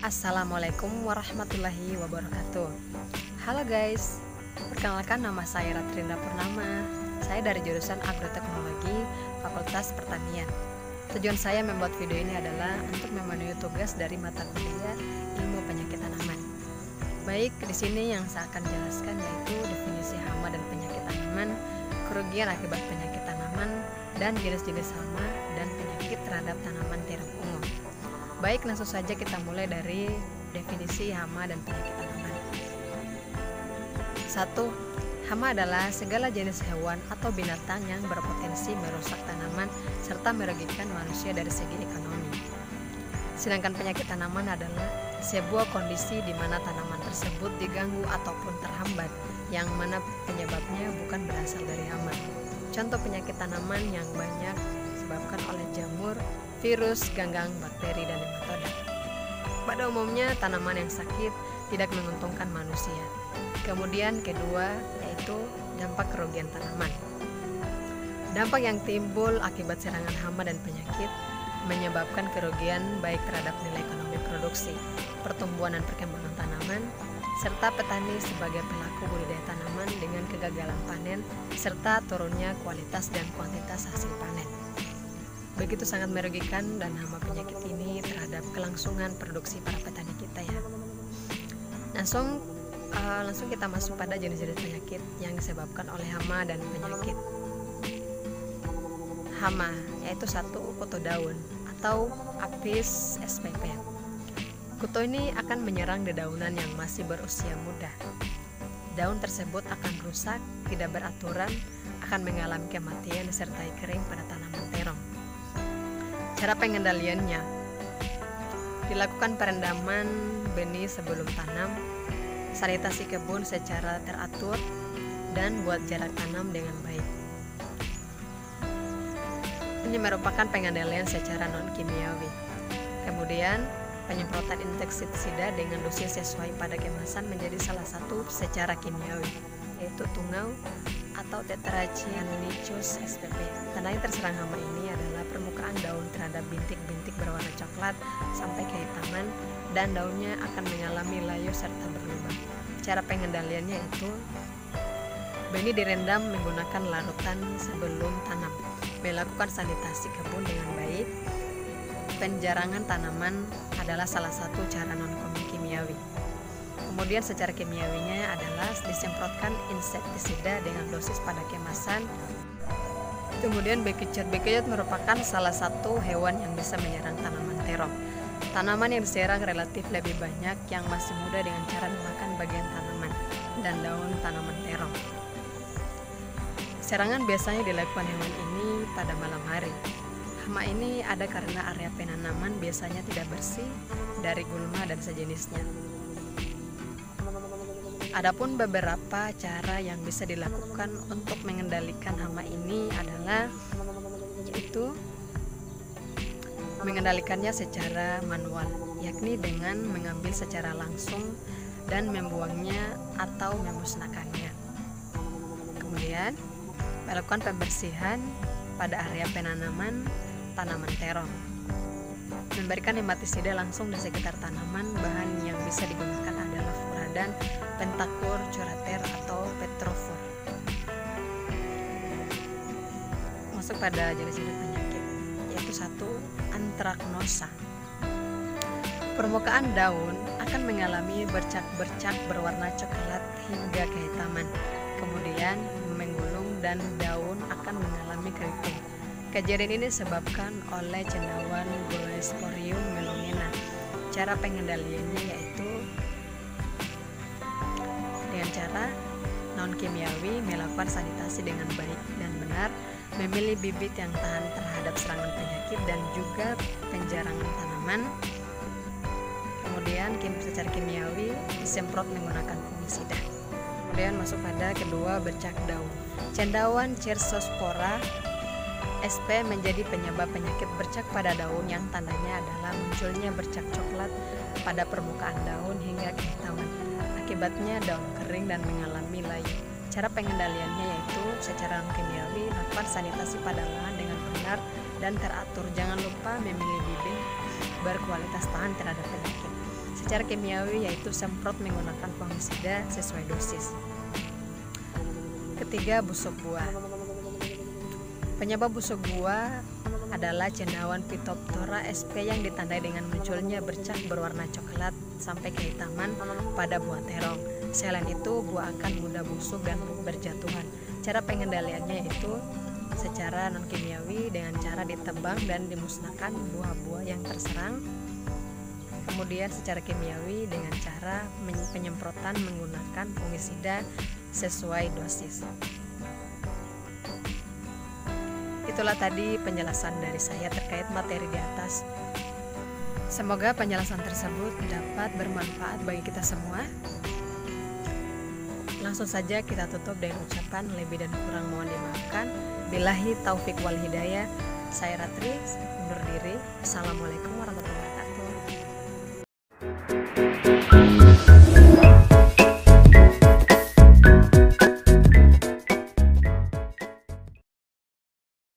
Assalamualaikum warahmatullahi wabarakatuh. Halo guys, perkenalkan nama saya Ratrinda Purnama. Saya dari jurusan Agroteknologi Fakultas Pertanian. Tujuan saya membuat video ini adalah untuk memenuhi tugas dari mata kuliah Ilmu Penyakit Tanaman. Baik, di sini yang saya akan jelaskan yaitu definisi hama dan penyakit tanaman, kerugian akibat penyakit tanaman, dan jenis-jenis hama dan penyakit terhadap tanaman tiram ungu. Baik, langsung saja kita mulai dari definisi hama dan penyakit tanaman. 1. Hama adalah segala jenis hewan atau binatang yang berpotensi merusak tanaman serta merugikan manusia dari segi ekonomi. Sedangkan penyakit tanaman adalah sebuah kondisi di mana tanaman tersebut diganggu ataupun terhambat, yang mana penyebabnya bukan berasal dari hama. Contoh penyakit tanaman yang banyak disebabkan oleh jamur, virus, ganggang, bakteri, dan nematoda. Pada umumnya tanaman yang sakit tidak menguntungkan manusia. Kemudian kedua yaitu dampak kerugian tanaman. Dampak yang timbul akibat serangan hama dan penyakit menyebabkan kerugian baik terhadap nilai ekonomi produksi, pertumbuhan dan perkembangan tanaman, serta petani sebagai pelaku budidaya tanaman dengan kegagalan panen, serta turunnya kualitas dan kuantitas hasil panen. Begitu sangat merugikan dan hama penyakit ini terhadap kelangsungan produksi para petani kita ya. Langsung kita masuk pada jenis-jenis penyakit yang disebabkan oleh hama dan penyakit. Hama yaitu 1. Kutu daun atau Apis spp. Kutu ini akan menyerang dedaunan yang masih berusia muda. Daun tersebut akan rusak, tidak beraturan, akan mengalami kematian disertai kering pada tanaman terong. Cara pengendaliannya dilakukan perendaman benih sebelum tanam, sanitasi kebun secara teratur, dan buat jarak tanam dengan baik. Ini merupakan pengendalian secara non-kimiawi. Kemudian penyemprotan insektisida dengan dosis sesuai pada kemasan menjadi salah satu secara kimiawi, yaitu tungau atau Tetracynonychus spp. Tanda yang terserang hama ini adalah permukaan daun terhadap bintik-bintik berwarna coklat sampai kehitaman, dan daunnya akan mengalami layu serta berlubang. Cara pengendaliannya itu benih direndam menggunakan larutan sebelum tanam, melakukan sanitasi kebun dengan baik. Penjarangan tanaman adalah salah satu cara non-kimiawi. Kemudian secara kimiawinya adalah disemprotkan insektisida dengan dosis pada kemasan. Kemudian bekicot merupakan salah satu hewan yang bisa menyerang tanaman terong. Tanaman yang diserang relatif lebih banyak yang masih muda dengan cara memakan bagian tanaman dan daun tanaman terong. Serangan biasanya dilakukan hewan ini pada malam hari. Hama ini ada karena area penanaman biasanya tidak bersih dari gulma dan sejenisnya. Adapun beberapa cara yang bisa dilakukan untuk mengendalikan hama ini adalah yaitu mengendalikannya secara manual, yakni dengan mengambil secara langsung dan membuangnya atau memusnahkannya. Kemudian melakukan pembersihan pada area penanaman tanaman terong. Memberikan nematisida langsung di sekitar tanaman. Bahan yang bisa digunakan adalah furadan, pentakur, curater, atau petrofor. Masuk pada jenis-jenis penyakit, yaitu 1. Antraknosa. Permukaan daun akan mengalami bercak-bercak berwarna coklat hingga kehitaman, kemudian menggulung dan daun akan mengalami keriting. Kejadian ini disebabkan oleh cendawan Golosporium melongena. Cara pengendaliannya yaitu dengan cara non-kimiawi, melakukan sanitasi dengan baik dan benar, memilih bibit yang tahan terhadap serangan penyakit, dan juga penjarangan tanaman. Kemudian secara kimiawi disemprot menggunakan fungisida. Kemudian masuk pada kedua, bercak daun. Cendawan Cercospora sp menjadi penyebab penyakit bercak pada daun yang tandanya adalah munculnya bercak coklat pada permukaan daun hingga kehitaman. Akibatnya daun kering dan mengalami layu. Cara pengendaliannya yaitu secara non-kimiawi, lakukan sanitasi pada lahan dengan benar dan teratur. Jangan lupa memilih bibit berkualitas tahan terhadap penyakit. secara kimiawi yaitu semprot menggunakan fungisida sesuai dosis. Ketiga, busuk buah. Penyebab busuk buah adalah cendawan Phytophthora sp yang ditandai dengan munculnya bercak berwarna coklat sampai kehitaman pada buah terong. Selain itu, buah akan mudah busuk dan berjatuhan. Cara pengendaliannya yaitu secara non-kimiawi dengan cara ditebang dan dimusnahkan buah-buah yang terserang. Kemudian secara kimiawi dengan cara penyemprotan menggunakan fungisida sesuai dosis. Itulah tadi penjelasan dari saya terkait materi di atas. Semoga penjelasan tersebut dapat bermanfaat bagi kita semua. Langsung saja kita tutup dengan ucapan lebih dan kurang mohon dimaafkan. Billahi taufik wal hidayah. Saya Ratri undur diri. Assalamualaikum warahmatullahi wabarakatuh.